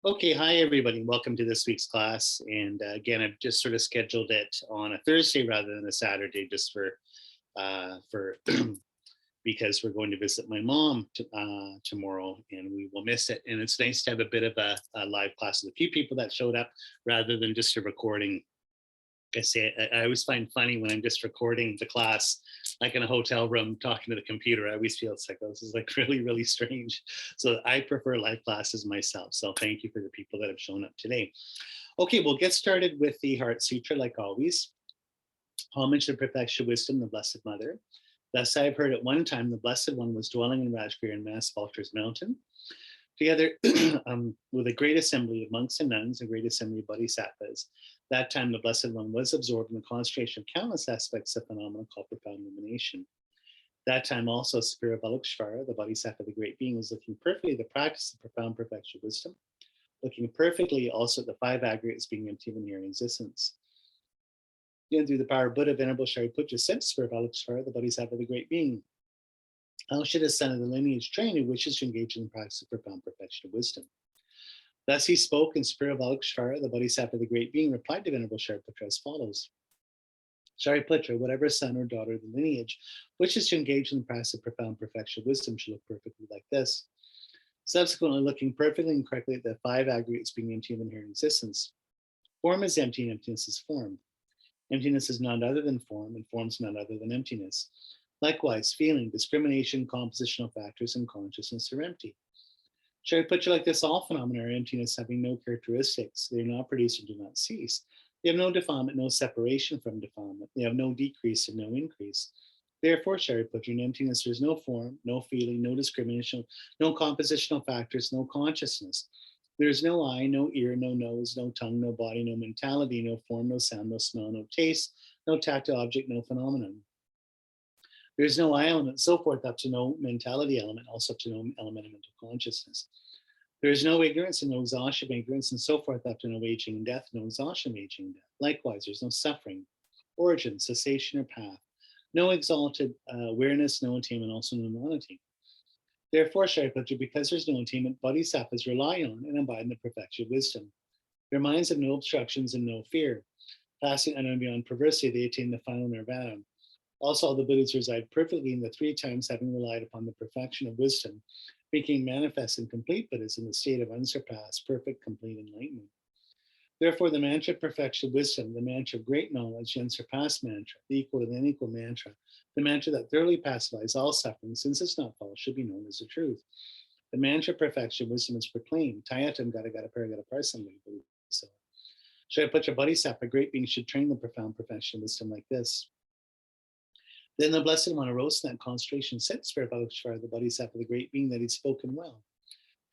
Okay, hi everybody. Welcome to this week's class. And again, I've just sort of scheduled it on a Thursday rather than a Saturday, just for because we're going to visit my mom tomorrow, and we will miss it. And it's nice to have a bit of a live class with a few people that showed up rather than just a recording. I say I always find funny when I'm just recording the class, like in a hotel room talking to the computer. I always feel it's like, oh, this is like really, really strange. So I prefer live classes myself. So thank you for the people that have shown up today. Okay, we'll get started with the Heart Sutra, like always. Homage to perfection, wisdom, the Blessed Mother. Thus I have heard at one time the Blessed One was dwelling in Rajgir and Mass Vulture's Mountain, together with a great assembly of monks and nuns, a great assembly of bodhisattvas. That time, the Blessed One was absorbed in the concentration of countless aspects of phenomena called profound illumination. That time also, Spirit Avalokiteshvara, the bodhisattva of the great being, was looking perfectly at the practice of profound perfection wisdom, looking perfectly also at the five aggregates being empty of inherent existence. And through the power of Buddha, Venerable Shariputra sent Spirit Avalokiteshvara, the bodhisattva of the great being. How should a son of the lineage train who wishes to engage in the practice of profound perfection of wisdom? Thus he spoke, in Spirit of Avalokiteshvara, the bodhisattva of the great being, replied to Venerable Shariputra as follows. Shariputra, whatever son or daughter of the lineage wishes to engage in the practice of profound perfection of wisdom should look perfectly like this. Subsequently, looking perfectly and correctly at the five aggregates being empty of inherent existence. Form is empty and emptiness is form. Emptiness is none other than form, and form is none other than emptiness. Likewise, feeling, discrimination, compositional factors, and consciousness are empty. Shariputra, like this, all phenomena are emptiness, having no characteristics. They are not produced and do not cease. They have no defilement, no separation from defilement. They have no decrease and no increase. Therefore, Shariputra, in emptiness, there is no form, no feeling, no discrimination, no compositional factors, no consciousness. There is no eye, no ear, no nose, no tongue, no body, no mentality, no form, no sound, no smell, no taste, no tactile object, no phenomenon. There is no I element, so forth, up to no mentality element, also up to no element of mental consciousness. There is no ignorance and no exhaustion of ignorance, and so forth, up to no aging and death, no exhaustion of aging and death. Likewise, there's no suffering, origin, cessation, or path, no exalted awareness, no attainment, also no non-attainment. Therefore, Shariputra, because there's no attainment, bodhisattvas rely on and abide in the perfection of wisdom. Their minds have no obstructions and no fear. Passing on and beyond perversity, they attain the final nirvana. Also, all the Buddhas reside perfectly in the three times, having relied upon the perfection of wisdom, became manifest and complete Buddhas in the state of unsurpassed, perfect, complete enlightenment. Therefore, the mantra of perfection of wisdom, the mantra of great knowledge, the unsurpassed mantra, the equal and unequal mantra, the mantra that thoroughly pacifies all suffering, since it's not false, should be known as the truth. The mantra of perfection of wisdom is proclaimed. Tayatam gata gata paragata parsam. So, Shariputra Bodhisattva, great beings, should train the profound perfection of wisdom like this. Then the Blessed One arose in that concentration, said Spirit Avalokiteshvara, the bodhisattva, the great being, that he'd spoken well.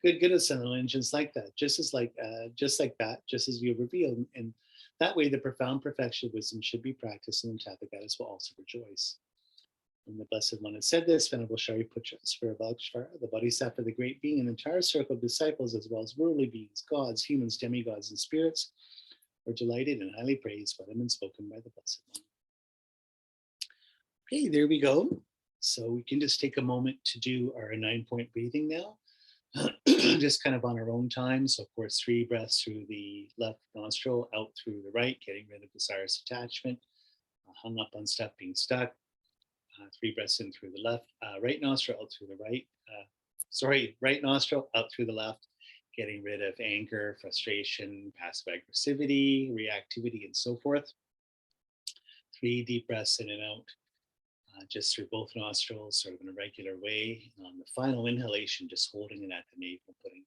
Good as an allegiance like that, just that, just as you have revealed. And that way, the profound perfection of wisdom should be practiced, and the Tathagatas will also rejoice. When the Blessed One had said this, Venerable Shariputra, Spirit Avalokiteshvara, the bodhisattva, the great being, an entire circle of disciples, as well as worldly beings, gods, humans, demigods, and spirits, were delighted and highly praised what had been spoken by the Blessed One. Okay, there we go. So we can just take a moment to do our 9-point breathing now, just kind of on our own time. So of course, 3 breaths through the left nostril, out through the right, getting rid of desirous attachment, hung up on stuff, being stuck. 3 breaths in through the left, right nostril, out through the right. Right nostril, out through the left, getting rid of anger, frustration, passive aggressivity, reactivity, and so forth. 3 deep breaths in and out. Just through both nostrils, sort of in a regular way. And on the final inhalation, just holding it at the navel, putting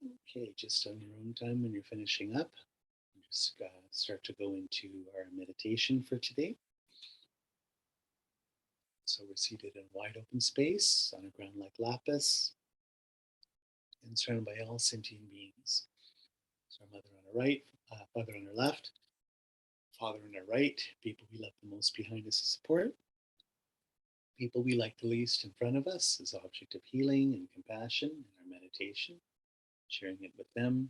Okay, just on your own time when you're finishing up, just start to go into our meditation for today. So we're seated in a wide open space on a ground like lapis and surrounded by all sentient beings. So our mother on our right, father on our left, father on our right, people we love the most behind us to support, people we like the least in front of us as object of healing and compassion in our meditation, sharing it with them.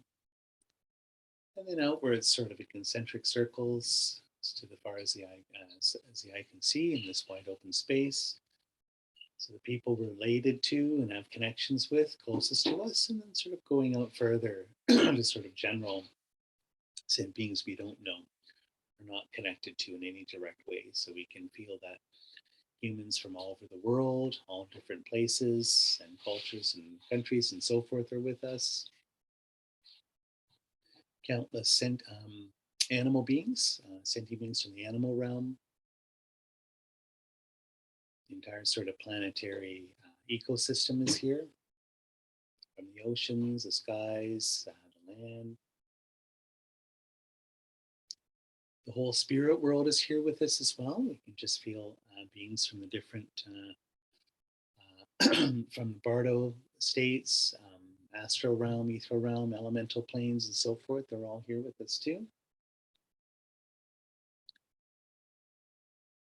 And then outwards, sort of in concentric circles, to the far as the eye can see in this wide open space. So the people we're related to and have connections with, closest to us, and then sort of going out further to sort of general sentient beings we don't know, are not connected to in any direct way. So we can feel that humans from all over the world, all different places and cultures and countries and so forth are with us. Countless animal beings, sentient beings from the animal realm, the entire sort of planetary ecosystem is here, from the oceans, the skies, the land. The whole spirit world is here with us as well. We can just feel beings from the different, from the Bardo states, astral realm, ethereal realm, elemental planes, and so forth. They're all here with us too.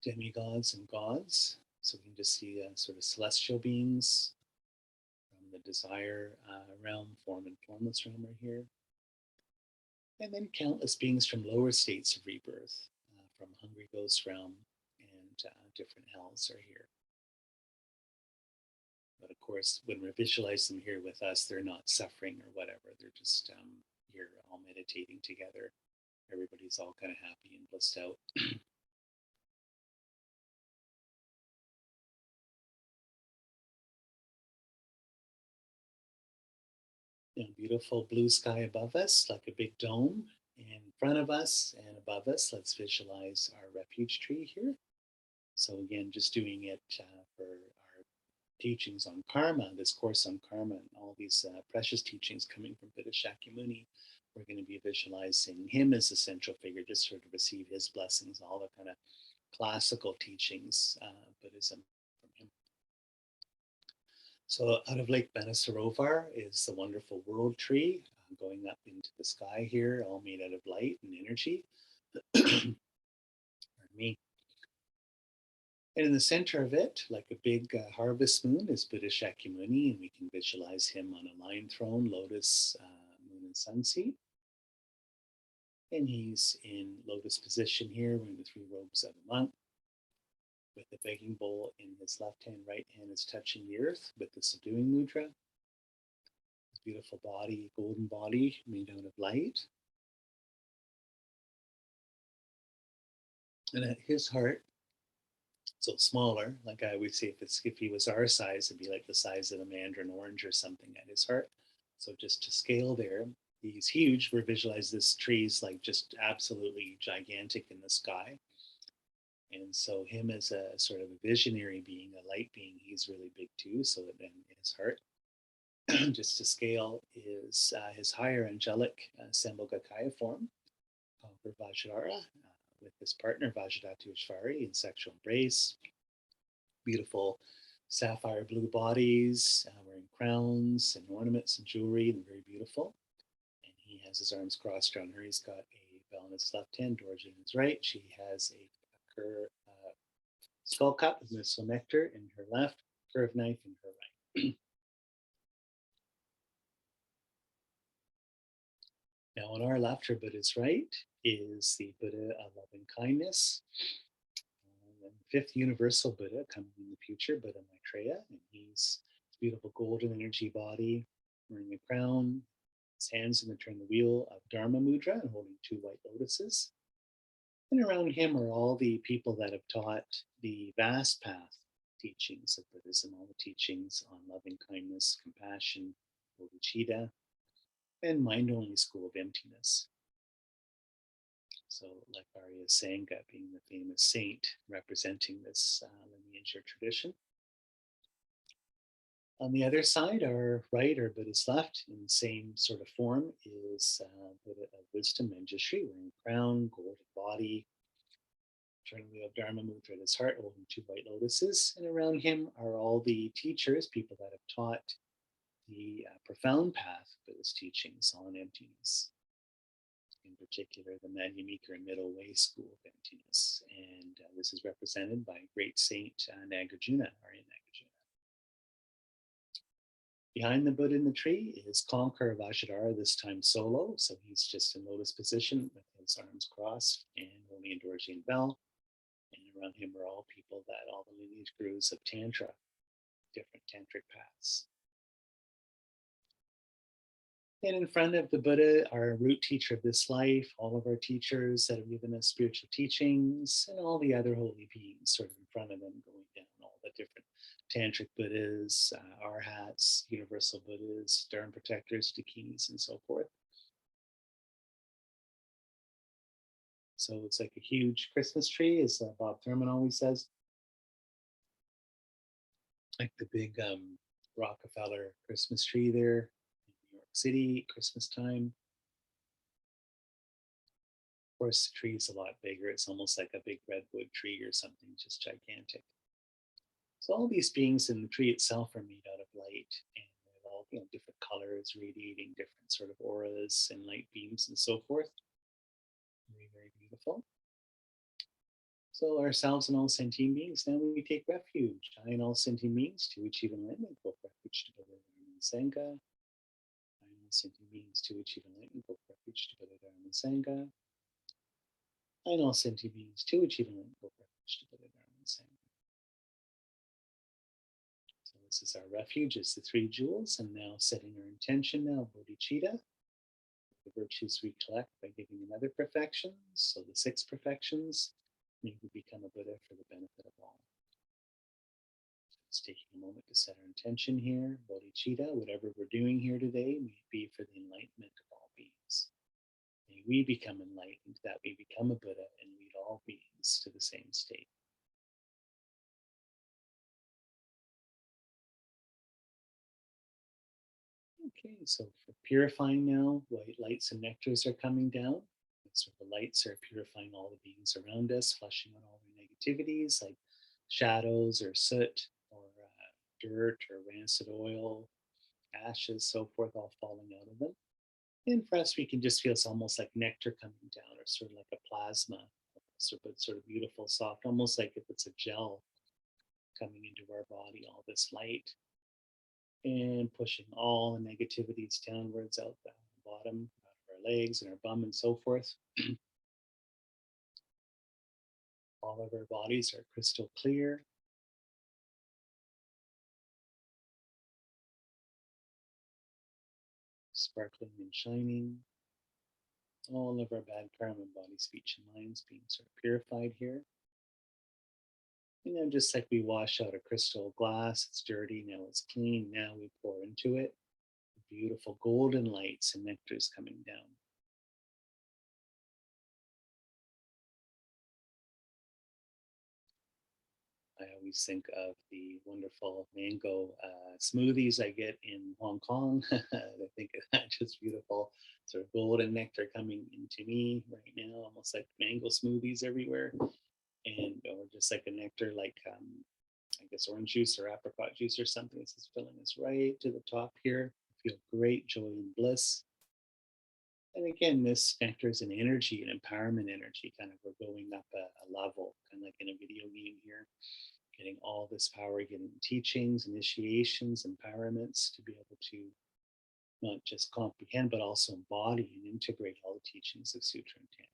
Demigods and gods. So we can just see sort of celestial beings from the desire realm, form and formless realm are here. And then countless beings from lower states of rebirth, from hungry ghost realm and different hells are here. But of course, when we visualize them here with us, they're not suffering or whatever. They're just here all meditating together. Everybody's all kind of happy and blissed out. Beautiful blue sky above us, like a big dome. In front of us and above us, let's visualize our refuge tree here. So again, just doing it for our teachings on karma, this course on karma, and all these precious teachings coming from Buddha Shakyamuni. We're going to be visualizing him as a central figure, just sort of receive his blessings, all the kind of classical teachings, Buddhism from him. So out of Lake Manasarovar is the wonderful world tree going up into the sky here, all made out of light and energy. Pardon me. And in the center of it, like a big harvest moon, is Buddha Shakyamuni, and we can visualize him on a lion throne, lotus, moon, and sun seed. And he's in lotus position here, wearing the three robes of a monk, with the begging bowl in his left hand, right hand is touching the earth with the subduing mudra. His beautiful body, golden body made out of light. And at his heart, so smaller, like I would say, if he was our size, it'd be like the size of a mandarin orange or something at his heart. So just to scale there, he's huge. We visualize this tree is like just absolutely gigantic in the sky. And so him as a sort of a visionary being, a light being, he's really big too. So in his heart, just to scale, is his higher angelic Sambhogakaya form, for Vajrara, with his partner Vajradhatu Ishvari in sexual embrace. Beautiful sapphire blue bodies, wearing crowns and ornaments and jewelry, and very beautiful. And he has his arms crossed around her. He's got a bell in his left hand, Dorje in his right. She has a skull cup with medicinal nectar in her left, curved knife in her right. Now, on our left, her Buddha's right, is the Buddha of loving kindness, the fifth universal Buddha coming in the future, Buddha Maitreya, and he's this beautiful golden energy body, wearing a crown, his hands in the turn the wheel of Dharma Mudra and holding two white lotuses. And around him are all the people that have taught the vast path teachings of Buddhism, all the teachings on loving kindness, compassion, bodhicitta, and mind-only school of emptiness. So like Arya Sangha being the famous saint representing this lineage or tradition. On the other side, our right or Buddha's left, in the same sort of form, is Buddha of Wisdom Manjushri, wearing a crown, golden body, turning the of Dharma mudra at his heart, holding two white lotuses. And around him are all the teachers, people that have taught the profound path of Buddha's teachings on emptiness, in particular the Madhyamika and Middle Way School of Emptiness. And this is represented by great saint Nagarjuna, Arya Nagarjuna. Behind the Buddha in the tree is Conqueror Vajradhara, this time solo. So he's just in lotus position with his arms crossed and holding a Dorjian bell. And around him are all people that all the lineage gurus of Tantra, different tantric paths. And in front of the Buddha, our root teacher of this life, all of our teachers that have given us spiritual teachings, and all the other holy beings sort of in front of them, going down all the different tantric Buddhas, arhats, universal Buddhas, Dharma protectors, dakinis, and so forth. So it's like a huge Christmas tree, as Bob Thurman always says. Like the big Rockefeller Christmas tree there in New York City, Christmas time. Of course, the tree is a lot bigger. It's almost like a big redwood tree or something, just gigantic. So all these beings in the tree itself are made out of light, and they're all different colors, radiating different sort of auras and light beams and so forth. Very, very beautiful. So ourselves and all sentient beings, now we take refuge. I and all sentient beings to achieve enlightenment, go refuge to Buddha, Dharma, and Sangha. I and all sentient beings to achieve enlightenment, go refuge to Buddha, Dharma, and Sangha. I and all sentient beings to achieve enlightenment, go refuge to Buddha, Dharma, and Sangha. So this is our refuge, it's the three jewels, and now setting our intention now, bodhicitta, the virtues we collect by giving another perfections, so the 6 perfections, may we become a Buddha for the benefit of all. So it's taking a moment to set our intention here, bodhicitta, whatever we're doing here today, may it be for the enlightenment of all beings. May we become enlightened, that we become a Buddha and lead all beings to the same state. Okay, so for purifying now, white lights and nectars are coming down. So the lights are purifying all the beings around us, flushing out all the negativities like shadows or soot or dirt or rancid oil, ashes, so forth, all falling out of them. And for us, we can just feel it's almost like nectar coming down, or sort of like a plasma, sort of beautiful, soft, almost like if it's a gel coming into our body, all this light, and pushing all the negativities downwards out the bottom, out of our legs and our bum and so forth. All of our bodies are crystal clear. Sparkling and shining. All of our bad karma, body, speech, and minds being sort of purified here. And then just like we wash out a crystal glass, it's dirty, now it's clean, now we pour into it beautiful golden lights and nectars coming down. I always think of the wonderful mango smoothies I get in Hong Kong. I think of that just beautiful sort of golden nectar coming into me right now, almost like mango smoothies everywhere. And or just like a nectar like I guess orange juice or apricot juice or something. This is filling us right to the top here. I feel great joy and bliss. And again, this nectar is an energy, an empowerment energy, kind of we're going up a level, kind of like in a video game here, getting all this power, getting teachings, initiations, empowerments to be able to not just comprehend, but also embody and integrate all the teachings of Sutra and Tantra.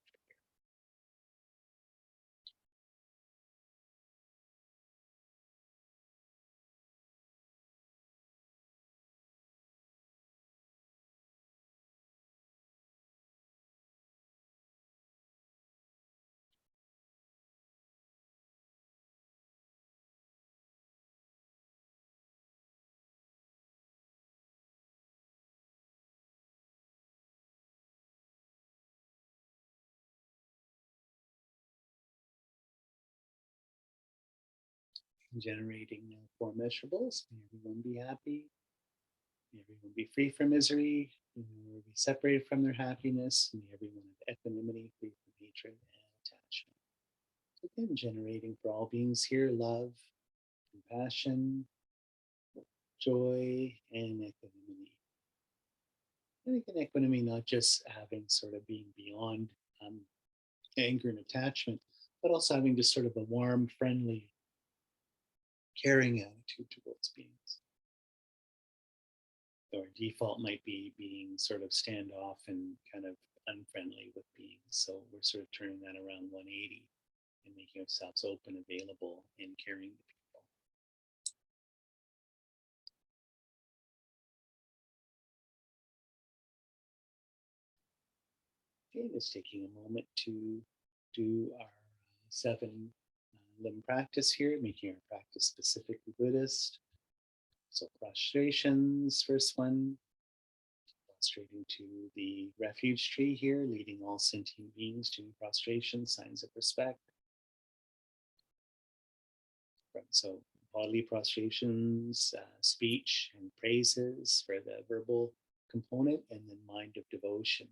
Generating no four measurables. May everyone be happy. May everyone be free from misery. May everyone be separated from their happiness. May everyone have equanimity, free from hatred and attachment. So again, generating for all beings here love, compassion, joy, and equanimity. And again, equanimity not just having sort of being beyond anger and attachment, but also having just sort of a warm, friendly, caring attitude towards beings. Our default might be being sort of standoff and kind of unfriendly with beings. So we're sort of turning that around 180 and making ourselves open, available, and caring to people. Okay, just taking a moment to do our 7 limb practice here, making our practice specifically Buddhist. So prostrations, first one, prostrating to the refuge tree here, leading all sentient beings to prostration, signs of respect. So bodily prostrations, speech and praises for the verbal component, and then mind of devotion,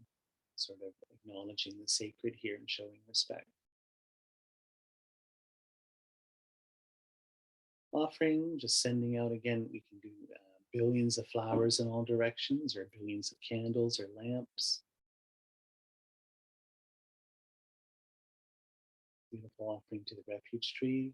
sort of acknowledging the sacred here and showing respect. Offering, just sending out again, we can do billions of flowers in all directions, or billions of candles or lamps. Beautiful offering to the refuge tree.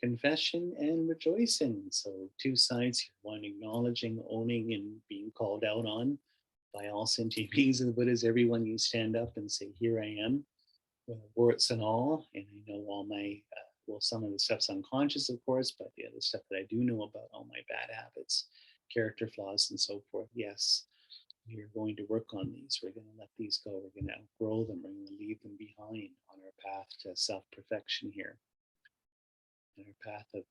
Confession and rejoicing. So 2 sides here, one acknowledging, owning, and being called out on by all sentient beings in the Buddhas. Everyone, you stand up and say, here I am, warts and all, and I know all my, well, some of the stuff's unconscious, of course, but the other stuff that I do know about, all my bad habits, character flaws, and so forth. Yes, we are going to work on these. We're going to let these go. We're going to outgrow them. We're going to leave them behind on our path to self-perfection here. And our path of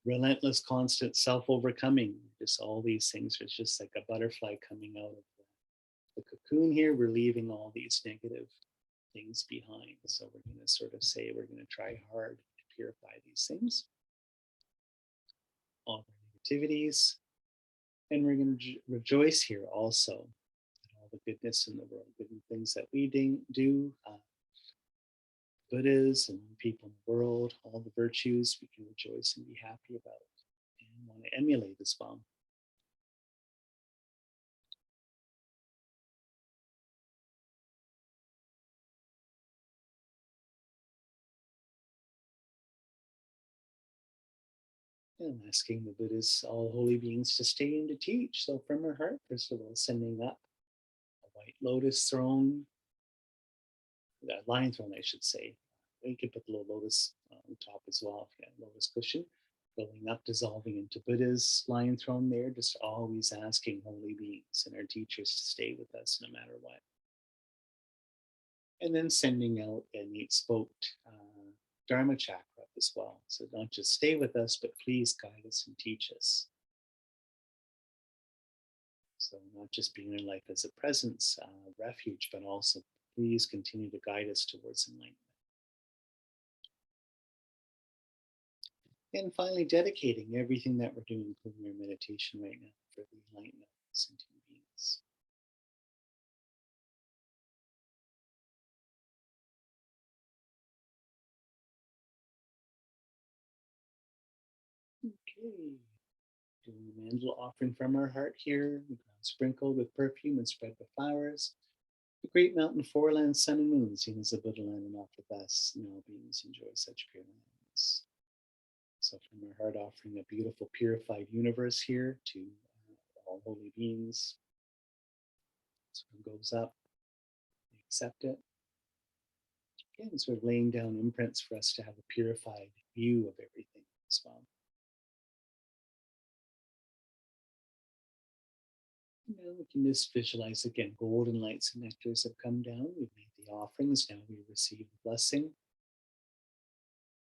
relentless, constant self-overcoming. Just all these things. It's just like a butterfly coming out of the cocoon here. We're leaving all these negative things behind. So we're going to sort of say we're going to try hard to purify these things, all the negativities, and we're going to rejoice here also at all the goodness in the world, good things that we do, Buddhas and people in the world, all the virtues we can rejoice and be happy about and want to emulate as well. And asking the Buddhas, all holy beings, to stay and to teach. So from her heart, first of all, sending up a white lotus throne, lion throne, I should say. You can put the little lotus on top as well, if you got a lotus cushion. Going up, dissolving into Buddha's lion throne there, just always asking holy beings and our teachers to stay with us no matter what. And then sending out an 8-spoked Dharma chakra as well. So not just stay with us, but please guide us and teach us. So not just being in life as a presence, refuge, but also please continue to guide us towards enlightenment. And finally, dedicating everything that we're doing, including our meditation right now, for the enlightenment of sentient beings. Okay, doing the mandala offering from our heart here, sprinkled with perfume and spread with flowers. The great mountain, 4 lands, sun and moon, seen as a Buddha land and offer thus, and all beings enjoy such pure lands. So from our heart, offering a beautiful, purified universe here to all holy beings. So it goes up, we accept it. Again, sort of laying down imprints for us to have a purified view of everything as well. And now we can just visualize again, golden lights and nectars have come down. We've made the offerings, now we receive the blessing.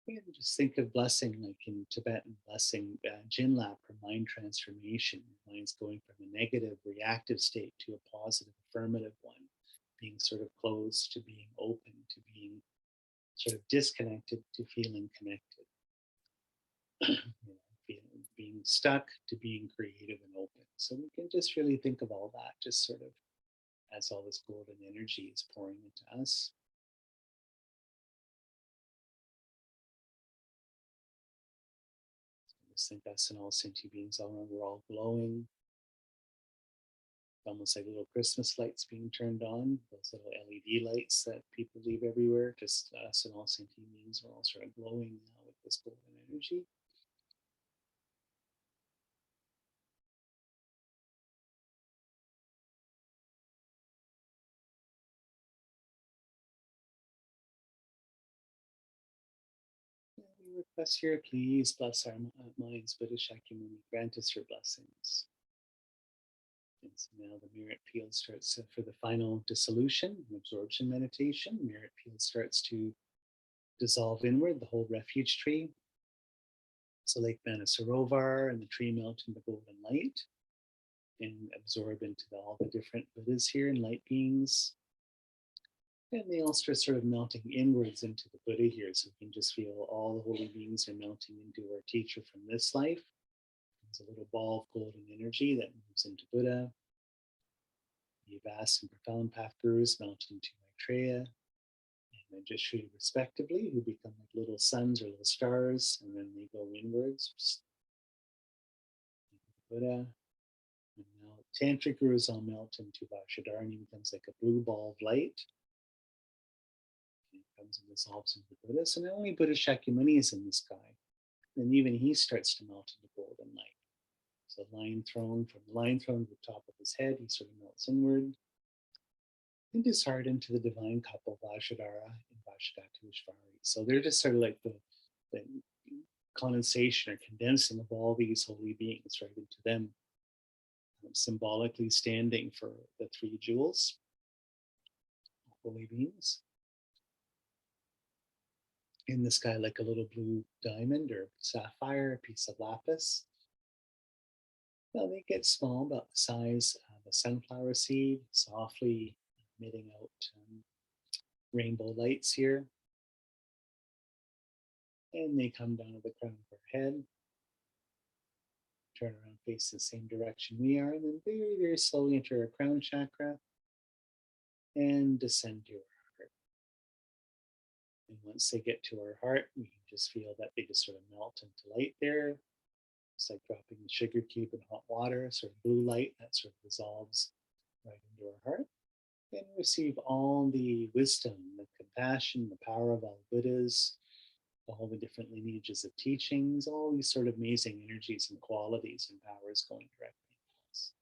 And just think of blessing like in Tibetan blessing, Jinlap, or mind transformation. Your mind's going from a negative, reactive state to a positive, affirmative one, being sort of closed to being open, to being sort of disconnected to feeling connected. Being stuck to being creative and open. So we can just really think of all that, just sort of as all this golden energy is pouring into us. So just think us and all sentient beings all around, we're all glowing. Almost like little Christmas lights being turned on, those little LED lights that people leave everywhere. Just us and all sentient beings are all sort of glowing now with this golden energy. We request here, please bless our minds, Buddha Shakyamuni, grant us your blessings. And so now the merit field starts for the final dissolution and absorption meditation. Merit field starts to dissolve inward, the whole refuge tree. So Lake Manasarovar and the tree melt into golden light and absorb into all the different Buddhas here and light beings. And they all start sort of melting inwards into the Buddha here. So we can just feel all the holy beings are melting into our teacher from this life. There's a little ball of golden energy that moves into Buddha. The vast and profound path gurus melt into Maitreya and Manjushri respectively, who become like little suns or little stars, and then they go inwards. Buddha. And now Tantric gurus all melt into Vajradharani, becomes like a blue ball of light. And it comes and dissolves into Buddha. So not only Buddha Shakyamuni is in the sky, then even he starts to melt into golden light. So lion throne, from the lion throne to the top of his head, he sort of melts inward. And his heart into the divine couple, Vajradhara and Vajradhara. So they're just sort of like the condensation or condensing of all these holy beings right into them, symbolically standing for the three jewels, holy beings. In the sky, like a little blue diamond or sapphire, a piece of lapis. Well, they get small, about the size of a sunflower seed, softly emitting out rainbow lights here. And they come down to the crown of our head, turn around, face the same direction we are, and then very, very slowly enter our crown chakra and descend to our heart. And once they get to our heart, we can just feel that they just sort of melt into light there. It's like dropping the sugar cube in hot water, sort of blue light that sort of dissolves right into our heart. And receive all the wisdom, the compassion, the power of all Buddhas, all the different lineages of teachings, all these sort of amazing energies and qualities and powers going directly into us.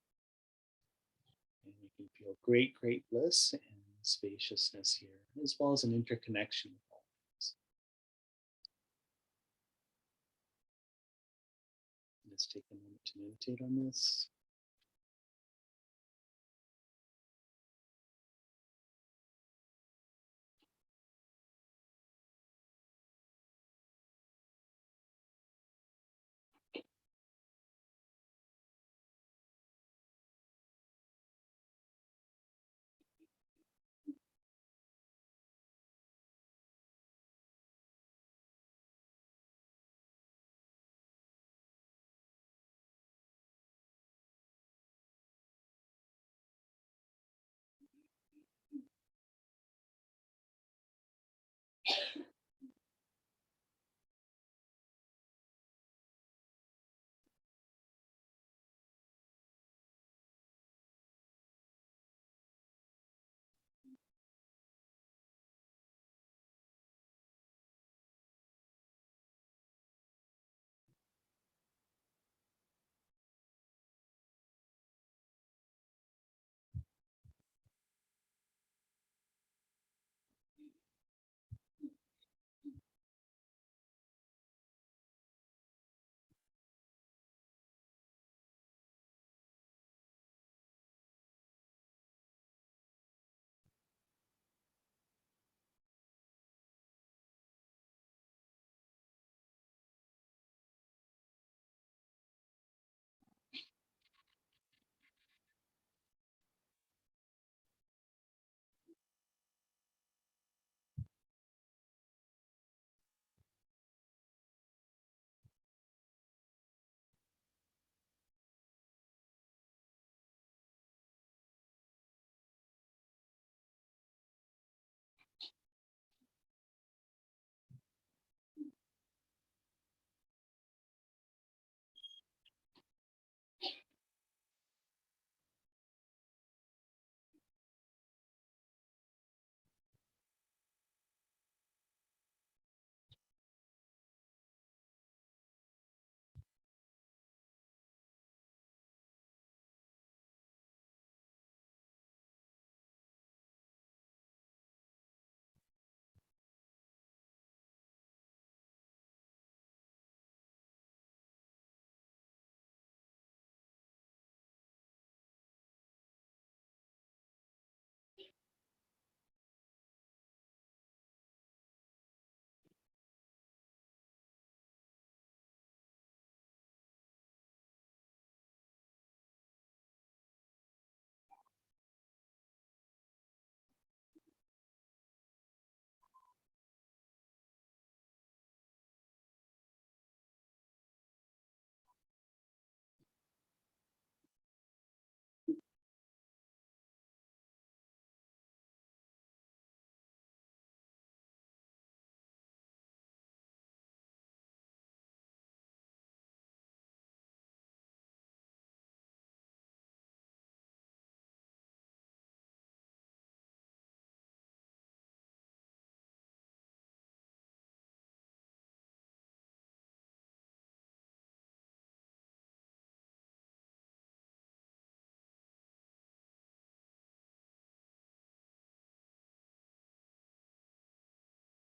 And we can feel great, great bliss and spaciousness here, as well as an interconnection with all things. Let's take a moment to meditate on this.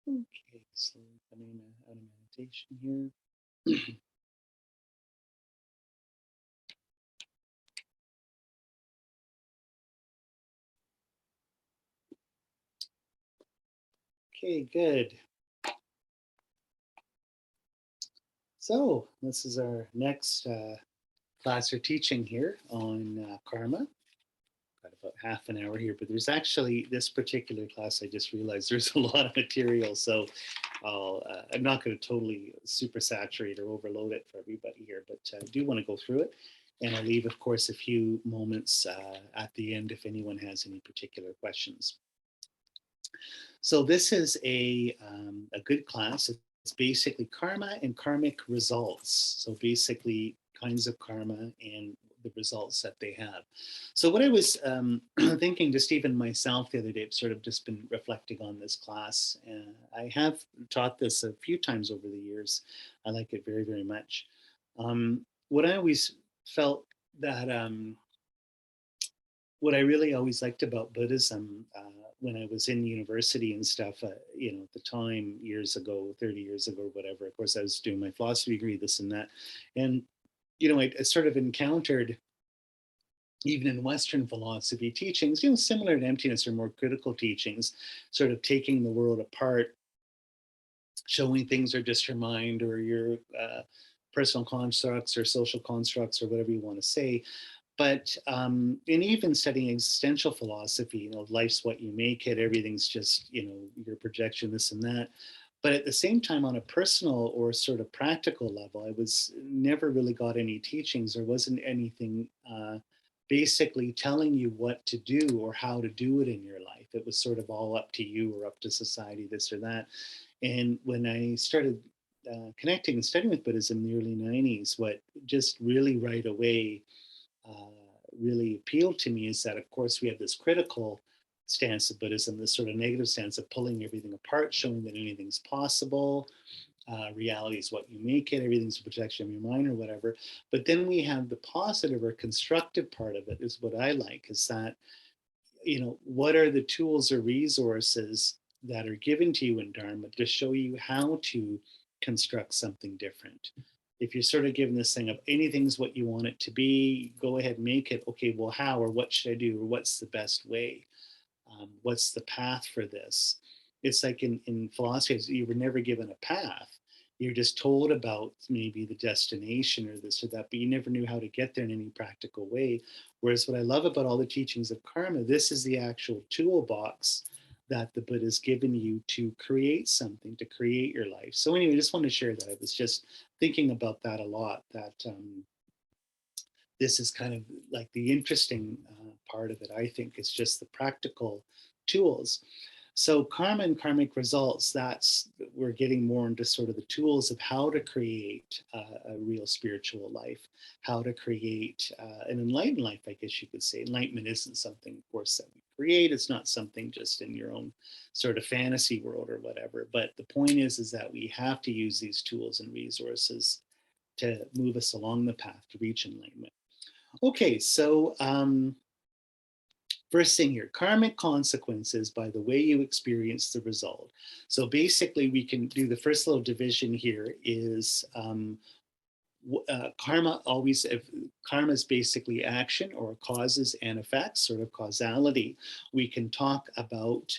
Okay, so coming out of meditation here. Okay, good. So this is our next class or teaching here on karma. Got about half an hour here, but there's actually this particular class. I just realized there's a lot of material, so I'm not going to totally super saturate or overload it for everybody here, but I do want to go through it. And I'll leave, of course, a few moments at the end if anyone has any particular questions. So this is a good class. It's basically karma and karmic results. So basically kinds of karma and the results that they have. So what I was thinking, just even myself the other day, I've sort of just been reflecting on this class. I have taught this a few times over the years. I like it very, very much. What I always felt that what I really always liked about Buddhism when I was in university and stuff, at the time, years ago, 30 years ago, whatever, of course, I was doing my philosophy degree, this and that. And, I sort of encountered, even in Western philosophy teachings, similar to emptiness or more critical teachings, sort of taking the world apart, showing things are just your mind or your personal constructs or social constructs or whatever you want to say. But in even studying existential philosophy, life's what you make it, everything's just, your projection, this and that. But at the same time, on a personal or sort of practical level, I was never really got any teachings. There wasn't anything basically telling you what to do or how to do it in your life. It was sort of all up to you or up to society, this or that. And when I started connecting and studying with Buddhism in the early 90s, what just really right away uh, really appealed to me is that, of course, we have this critical stance of Buddhism, this sort of negative stance of pulling everything apart, showing that anything's possible. Reality is what you make it, everything's a projection of your mind or whatever. But then we have the positive or constructive part of it, is what I like, is that, what are the tools or resources that are given to you in Dharma to show you how to construct something different? If you're sort of given this thing of anything's what you want it to be, go ahead and make it. Okay, well, how or what should I do or what's the best way? What's the path for this? It's like in philosophy, you were never given a path. You're just told about maybe the destination or this or that, but you never knew how to get there in any practical way. Whereas what I love about all the teachings of karma, this is the actual toolbox that the Buddha has given you to create something, to create your life. So anyway, I just want to share that. I was just thinking about that a lot, that this is kind of like the interesting part of it, I think, is just the practical tools. So karma and karmic results, that's, we're getting more into sort of the tools of how to create a real spiritual life, how to create an enlightened life, I guess you could say. Enlightenment isn't something, of course, that we create. It's not something just in your own sort of fantasy world or whatever. But the point is that we have to use these tools and resources to move us along the path to reach enlightenment. Okay, so first thing here, karmic consequences by the way you experience the result. So basically we can do the first little division here is karma always, if karma is basically action or causes and effects, sort of causality. We can talk about,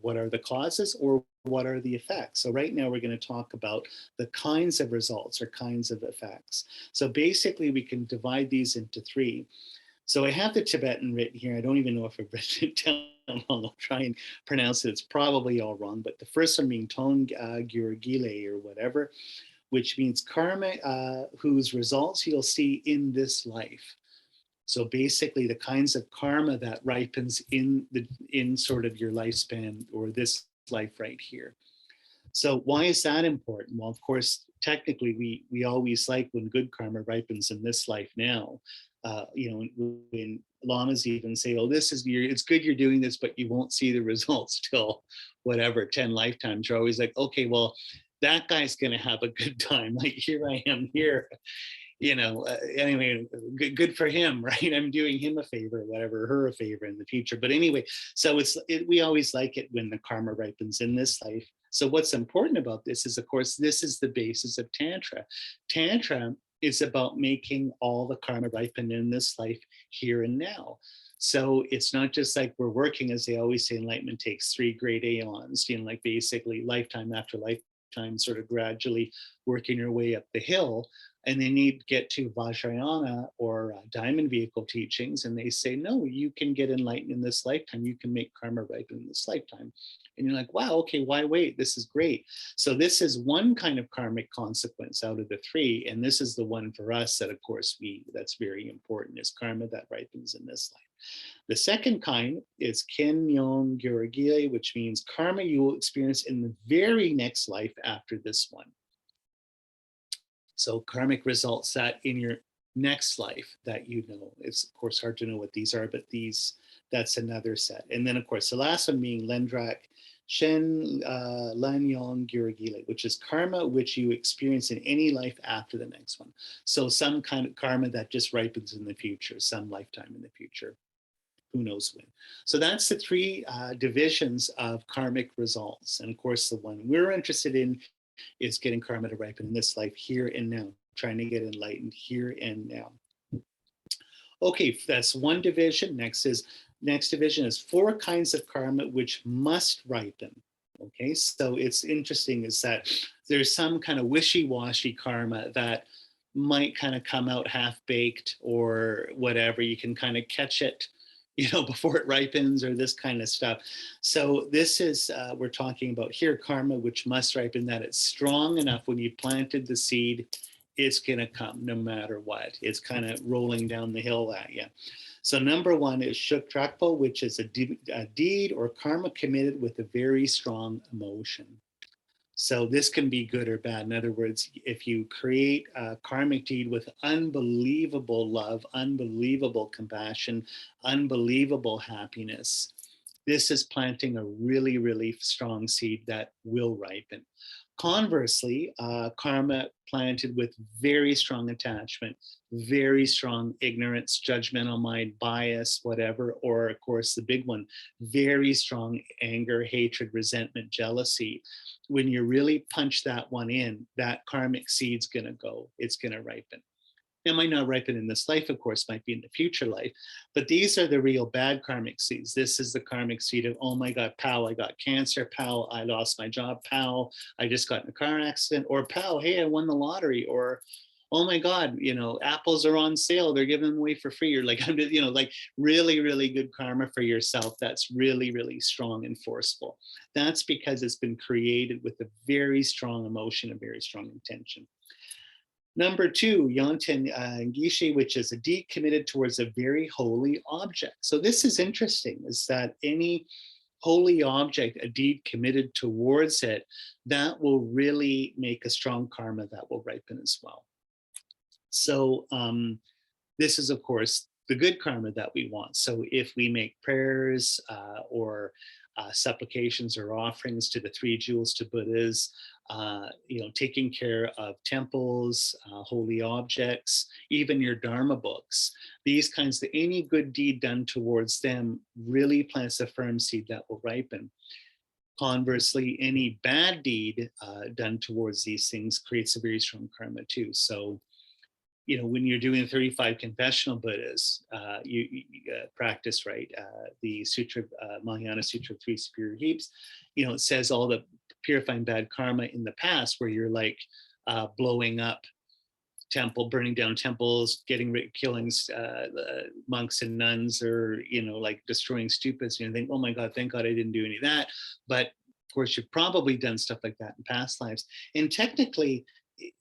what are the causes or what are the effects. So right now we're going to talk about the kinds of results or kinds of effects. So basically we can divide these into three. So I have the Tibetan written here. I don't even know if I've written it down. I'll try and pronounce it. It's probably all wrong, but the first one being Tong Gyurgile or whatever, which means karma whose results you'll see in this life. So basically the kinds of karma that ripens in sort of your lifespan or this life right here. So why is that important? Well, of course, technically, we always like when good karma ripens in this life now. When lamas even say, "Oh, it's good you're doing this, but you won't see the results till whatever 10 lifetimes." You're always like, "Okay, well, that guy's going to have a good time. Like here I am here." anyway, good for him, right? I'm doing him a favor, whatever, her a favor in the future. But anyway, so we always like it when the karma ripens in this life. So what's important about this is, of course, this is the basis of Tantra. Tantra is about making all the karma ripen in this life here and now. So it's not just like we're working, as they always say, enlightenment takes 3 great aeons, like basically lifetime after lifetime, sort of gradually working your way up the hill. And they need to get to Vajrayana or diamond vehicle teachings. And they say, no, you can get enlightened in this lifetime. You can make karma ripen in this lifetime. And you're like, wow, okay, why wait? This is great. So this is one kind of karmic consequence out of the 3. And this is the one for us that, of course, that's very important, is karma that ripens in this life. The second kind is Kenyong Gyuragile, which means karma you will experience in the very next life after this one. So karmic results that in your next life that it's of course hard to know what these are, but that's another set. And then of course the last one being Lendrak Shen Lanyong Gyuragile, which is karma which you experience in any life after the next one. So some kind of karma that just ripens in the future, some lifetime in the future. Who knows when? So that's the 3 divisions of karmic results. And of course, the one we're interested in is getting karma to ripen in this life here and now, trying to get enlightened here and now. Okay, that's one division. Next division is 4 kinds of karma which must ripen. Okay, so it's interesting is that there's some kind of wishy-washy karma that might kind of come out half-baked or whatever. You can kind of catch it before it ripens or this kind of stuff. So this is, we're talking about here, karma, which must ripen, that it's strong enough when you planted the seed, it's going to come no matter what. It's kind of rolling down the hill at you. So number 1 is Shuktrakpo, which is a deed or karma committed with a very strong emotion. So this can be good or bad. In other words, if you create a karmic deed with unbelievable love, unbelievable compassion, unbelievable happiness, this is planting a really, really strong seed that will ripen. Conversely, karma planted with very strong attachment, very strong ignorance, judgmental mind, bias, whatever, or of course the big one, very strong anger, hatred, resentment, jealousy. When you really punch that one in, that karmic seed's gonna go, it's gonna ripen. It might not ripen in this life, of course, might be in the future life, but these are the real bad karmic seeds. This is the karmic seed of, oh my God, pal, I got cancer, pal, I lost my job, pal, I just got in a car accident, or pal, hey, I won the lottery, or oh my God, apples are on sale, they're giving them away for free. You're like, like really, really good karma for yourself. That's really, really strong and forceful. That's because it's been created with a very strong emotion, a very strong intention. Number 2, Yonten Ngishi, which is a deed committed towards a very holy object. So this is interesting, is that any holy object, a deed committed towards it, that will really make a strong karma that will ripen as well. So this is, of course, the good karma that we want. So if we make prayers or supplications or offerings to the 3 jewels to Buddhas, taking care of temples, holy objects, even your Dharma books, these kinds of, any good deed done towards them really plants a firm seed that will ripen. Conversely, any bad deed done towards these things creates a very strong karma too. So, when you're doing 35 confessional Buddhas, you practice, right? The Sutra, Mahayana Sutra of 3 Superior Heaps, it says all the purifying bad karma in the past where you're like blowing up burning down temples, killing monks and nuns, or, like destroying stupas. You think, oh my God, thank God I didn't do any of that. But of course, you've probably done stuff like that in past lives. And technically,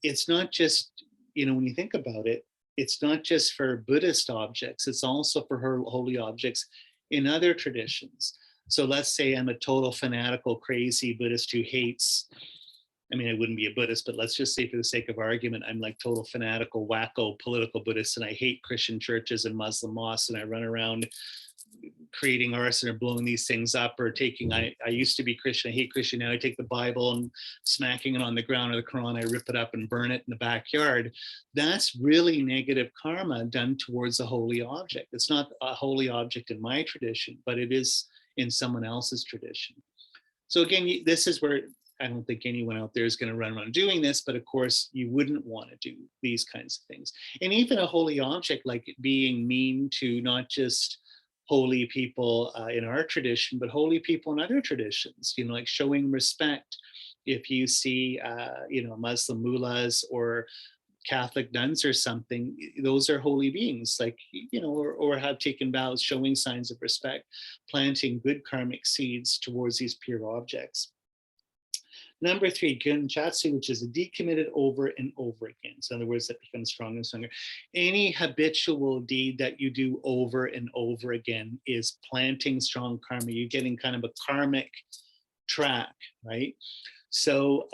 it's not just, when you think about it, it's not just for Buddhist objects, it's also for her holy objects in other traditions. So let's say I'm a total fanatical, crazy Buddhist who hates, I wouldn't be a Buddhist, but let's just say for the sake of argument, I'm like total fanatical, wacko, political Buddhist, and I hate Christian churches and Muslim mosques, and I run around creating arson or blowing these things up, or taking, I used to be Christian, I hate Christian, now I take the Bible and smacking it on the ground, or the Quran, I rip it up and burn it in the backyard. That's really negative karma done towards a holy object. It's not a holy object in my tradition, but it is in someone else's tradition. So again, this is where I don't think anyone out there is going to run around doing this, but of course you wouldn't want to do these kinds of things. And even a holy object, like being mean to not just holy people in our tradition, but holy people in other traditions, you know, like showing respect. If you see, you know, Muslim mullahs or Catholic nuns or something, those are holy beings, like, you know, or have taken vows, showing signs of respect, planting good karmic seeds towards these pure objects. Number 3, Genjatsu, which is a decommitted over and over again. So in other words, that becomes stronger and stronger. Any habitual deed that you do over and over again is planting strong karma. You're getting kind of a karmic track, right? So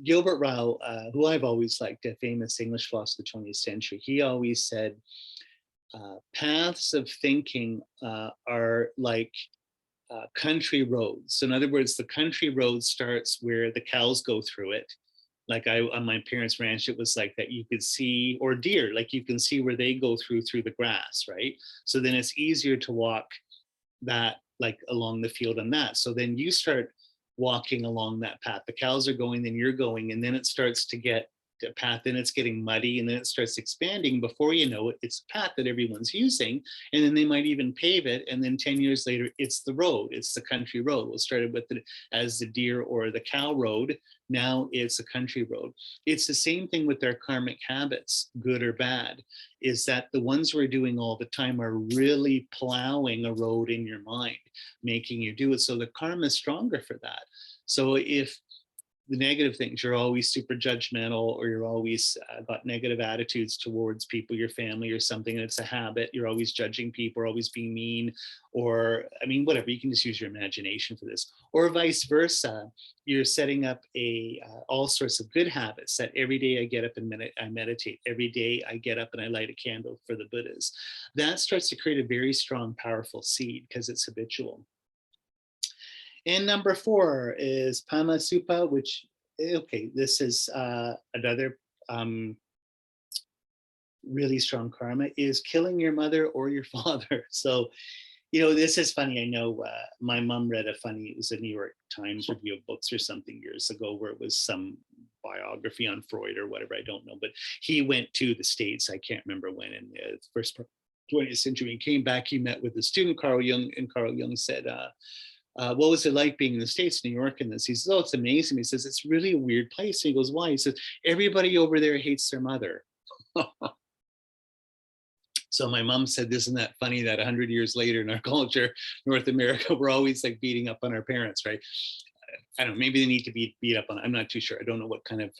Gilbert Ryle, who I've always liked, a famous English philosopher of the 20th century, he always said, paths of thinking are like country roads. So in other words, the country road starts where the cows go through it. Like on my parents' ranch, it was like that you could see, or deer, like you can see where they go through the grass, right? So then it's easier to walk that, like along the field on that. So then you start walking along that path. The cows are going, then you're going, and then it starts to get a path, then it's getting muddy, and then it starts expanding. Before you know it, it's a path that everyone's using, and then they might even pave it, and then 10 years later, it's the road, it's the country road. We'll start with it as the deer or the cow road. Now it's a country road. It's the same thing with their karmic habits, good or bad, is that the ones we're doing all the time are really plowing a road in your mind, making you do it. So the karma is stronger for that. So if the negative things, you're always super judgmental, or you're always got negative attitudes towards people, your family or something, and it's a habit, you're always judging people, or always being mean, or I mean, whatever, you can just use your imagination for this. Or vice versa, you're setting up all sorts of good habits, that every day I get up and I meditate, every day I get up and I light a candle for the Buddhas. That starts to create a very strong, powerful seed because it's habitual. And number 4 is Pama Supa, which, okay, this is another really strong karma, is killing your mother or your father. So, you know, this is funny. I know my mom read it was a New York Times review of books or something years ago, where it was some biography on Freud or whatever, I don't know. But he went to the States, I can't remember when, in the first 20th century, and came back, he met with a student, Carl Jung, and Carl Jung said, what was it like being in the States, New York, and this? He says, oh, it's amazing. He says, it's really a weird place. And he goes, why? He says, everybody over there hates their mother. So my mom said, isn't that funny that 100 years later in our culture, North America, we're always like beating up on our parents, right? I don't know, maybe they need to be beat up on. I'm not too sure. I don't know what kind of,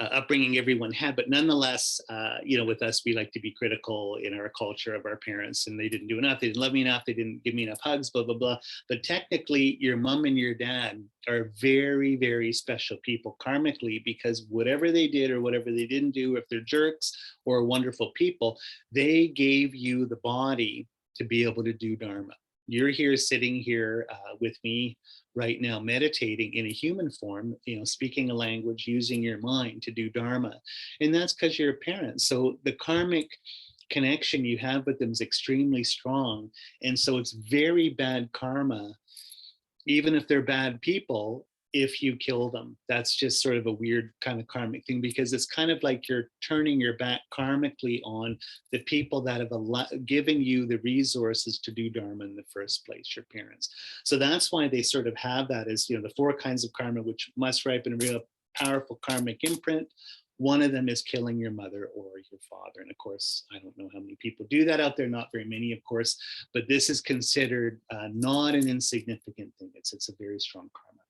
upbringing everyone had, but nonetheless, you know, with us, we like to be critical in our culture of our parents, and they didn't do enough, they didn't love me enough, they didn't give me enough hugs, blah, blah, blah. But technically, your mom and your dad are very, very special people karmically, because whatever they did or whatever they didn't do, if they're jerks or wonderful people, they gave you the body to be able to do Dharma. You're here, sitting here with me right now, meditating in a human form, you know, speaking a language, using your mind to do Dharma. And that's because you're a parent. So the karmic connection you have with them is extremely strong. And so it's very bad karma, even if they're bad people, if you kill them. That's just sort of a weird kind of karmic thing, because it's kind of like you're turning your back karmically on the people that have given you the resources to do Dharma in the first place, your parents. So that's why they sort of have that as, you know, the 4 kinds of karma, which must ripen a real powerful karmic imprint. One of them is killing your mother or your father. And of course, I don't know how many people do that out there, not very many, of course, but this is considered not an insignificant thing. It's a very strong karma.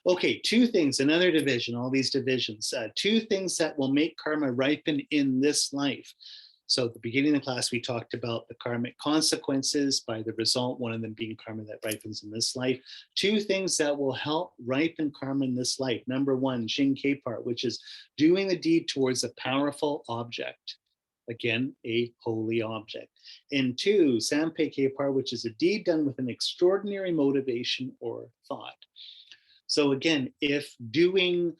Okay, 2 things, another division, all these divisions, 2 things that will make karma ripen in this life. So at the beginning of the class, we talked about the karmic consequences by the result, one of them being karma that ripens in this life. 2 things that will help ripen karma in this life. Number 1, Tsongkhapa, which is doing the deed towards a powerful object. Again, a holy object. And 2, Sampe Kepar, which is a deed done with an extraordinary motivation or thought. So again, if doing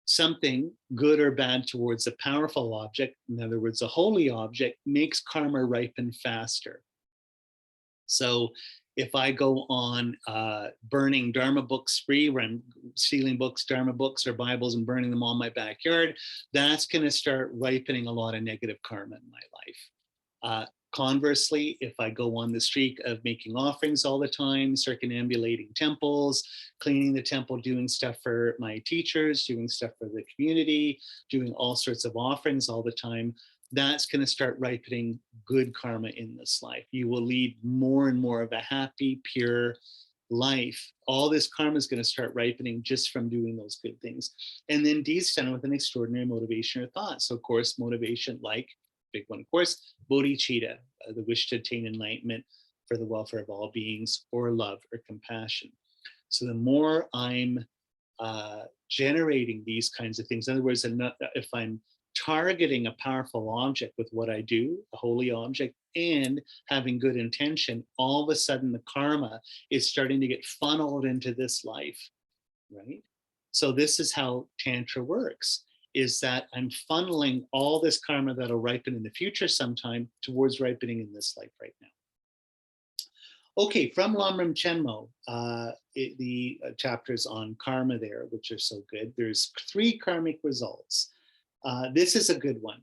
something good or bad towards a powerful object, in other words, a holy object, makes karma ripen faster. So if I go on burning Dharma books spree, where I'm stealing books, Dharma books or Bibles and burning them all in my backyard, that's going to start ripening a lot of negative karma in my life. Conversely, if I go on the streak of making offerings all the time, circumambulating temples, cleaning the temple, doing stuff for my teachers, doing stuff for the community, doing all sorts of offerings all the time, that's going to start ripening good karma in this life. You will lead more and more of a happy, pure life. All this karma is going to start ripening just from doing those good things. And then D is done with an extraordinary motivation or thought. So, of course, motivation, like big one, of course, bodhicitta, the wish to attain enlightenment for the welfare of all beings, or love or compassion. So the more I'm generating these kinds of things, in other words, if I'm targeting a powerful object with what I do, a holy object, and having good intention, all of a sudden the karma is starting to get funneled into this life, right? So this is how Tantra works, is that I'm funneling all this karma that'll ripen in the future sometime towards ripening in this life right now. Okay, from LamRim Chenmo, the chapters on karma there, which are so good. There's 3 karmic results. This is a good one.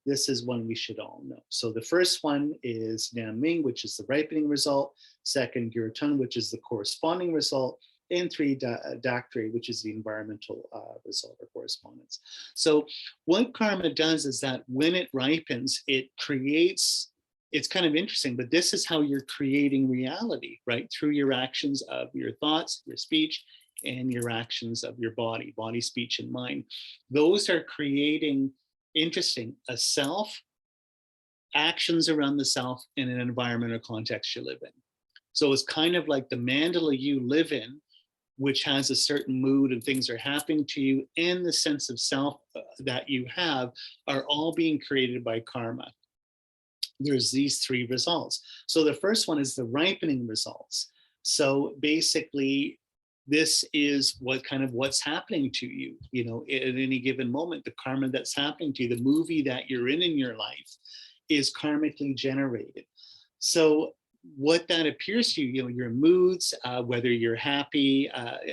This is one we should all know. So the first one is LamRim, which is the ripening result. 2nd, Gyurtun, which is the corresponding result. And 3, Daktari, which is the environmental result or correspondence. So what karma does is that when it ripens, it creates, it's kind of interesting, but this is how you're creating reality, right? Through your actions of your thoughts, your speech, and your actions of your body, speech, and mind. Those are creating, interesting, a self, actions around the self, in an environment or context you live in. So it's kind of like the mandala you live in, which has a certain mood and things are happening to you, and the sense of self that you have are all being created by karma. There's these 3 results. So the first one is the ripening results. So basically, this is what's happening to you, at any given moment. The karma that's happening to you, the movie that you're in your life, is karmically generated. So what that appears to you, your moods, whether you're happy,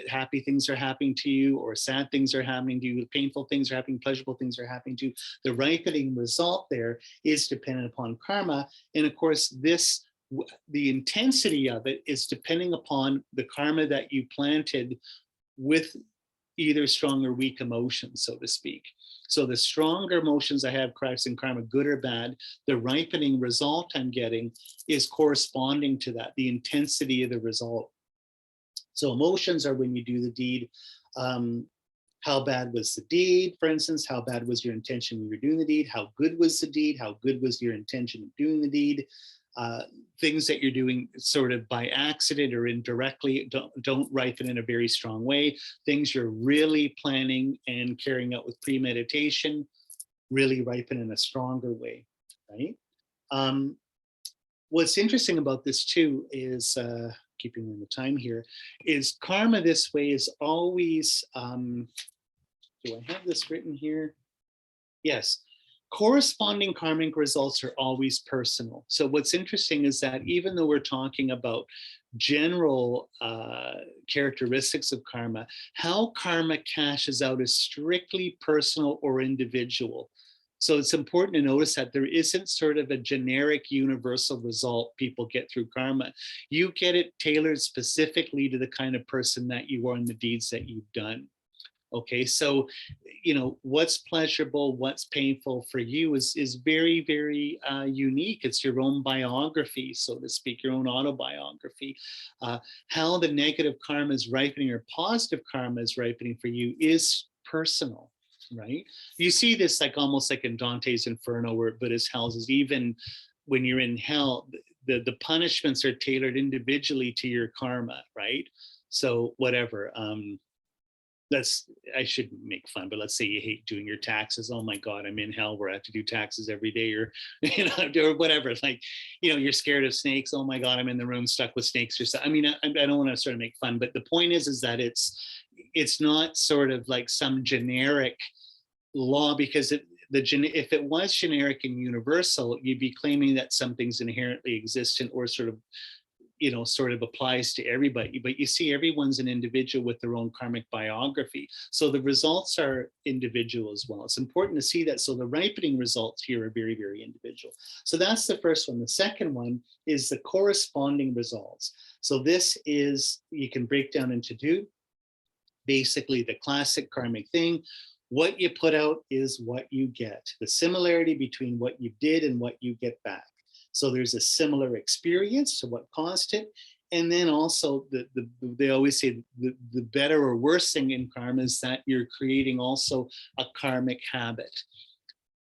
happy things are happening to you, or sad things are happening to you, painful things are happening, pleasurable things are happening to you. The ripening result there is dependent upon karma. And of course, the intensity of it is depending upon the karma that you planted with either strong or weak emotions, so to speak. So the stronger emotions I have, cracks in karma, good or bad, the ripening result I'm getting is corresponding to that, the intensity of the result. So emotions are when you do the deed. How bad was the deed, for instance? How bad was your intention when you were doing the deed? How good was the deed? How good was your intention of doing the deed? Things that you're doing sort of by accident or indirectly don't ripen in a very strong way. Things you're really planning and carrying out with premeditation really ripen in a stronger way, right? What's interesting about this too is, keeping in the time here, is karma this way is always, do I have this written here? Yes. Corresponding karmic results are always personal. So what's interesting is that even though we're talking about general characteristics of karma, how karma cashes out is strictly personal or individual. So it's important to notice that there isn't sort of a generic universal result people get through karma. You get it tailored specifically to the kind of person that you are and the deeds that you've done. Okay, so, what's pleasurable, what's painful for you is very, very unique. It's your own biography, so to speak, your own autobiography. How the negative karma is ripening or positive karma is ripening for you is personal, right? You see this almost like in Dante's Inferno, where Buddhist houses, even when you're in hell, the punishments are tailored individually to your karma, right? So whatever. I shouldn't make fun, but let's say you hate doing your taxes. Oh my God, I'm in hell where I have to do taxes every day, or or whatever. Like, you're scared of snakes. Oh my God, I'm in the room stuck with snakes. Or so. I mean, I don't want to sort of make fun, but the point is that it's not sort of like some generic law, because if it was generic and universal, you'd be claiming that something's inherently existent or sort of applies to everybody. But you see, everyone's an individual with their own karmic biography. So the results are individual as well. It's important to see that. So the ripening results here are very, very individual. So that's the first one. The second one is the corresponding results. So this is, you can break down into two. Basically, the classic karmic thing. What you put out is what you get. The similarity between what you did and what you get back. So there's a similar experience to what caused it. And then also, they always say the better or worse thing in karma is that you're creating also a karmic habit.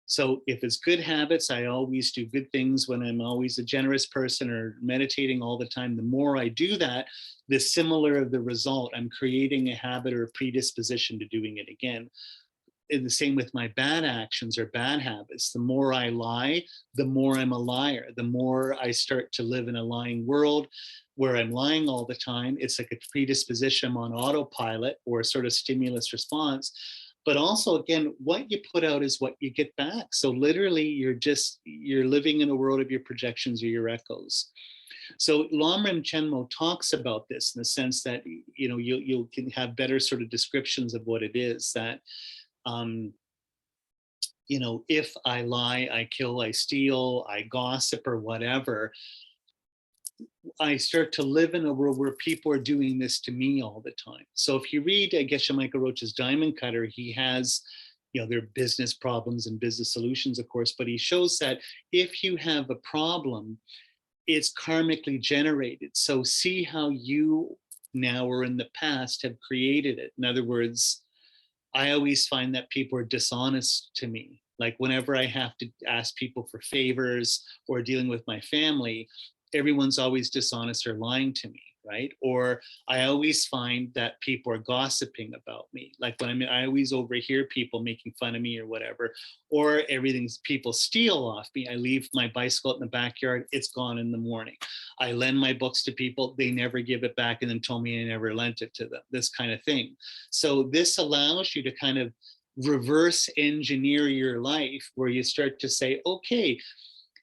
So if it's good habits, I always do good things when I'm always a generous person or meditating all the time. The more I do that, the similar the result. I'm creating a habit or a predisposition to doing it again. The same with my bad actions or bad habits. The more I lie, the more I'm a liar. The more I start to live in a lying world where I'm lying all the time, it's like a predisposition. I'm on autopilot or a sort of stimulus response. But also, again, what you put out is what you get back. So literally, you're living in a world of your projections or your echoes. So LamRim Chenmo talks about this in the sense that, you can have better sort of descriptions of what it is, that if I lie, I kill, I steal, I gossip or whatever, I start to live in a world where people are doing this to me all the time. So if you read Geshe Michael Roach's Diamond Cutter, he has, there are business problems and business solutions, of course, but he shows that if you have a problem, it's karmically generated. So see how you now or in the past have created it. In other words, I always find that people are dishonest to me. Like whenever I have to ask people for favors or dealing with my family, everyone's always dishonest or lying to me, right? Or I always find that people are gossiping about me. Like when I always overhear people making fun of me or whatever, or people steal off me. I leave my bicycle in the backyard, it's gone in the morning. I lend my books to people, they never give it back and then told me I never lent it to them, this kind of thing. So this allows you to kind of reverse engineer your life, where you start to say, okay,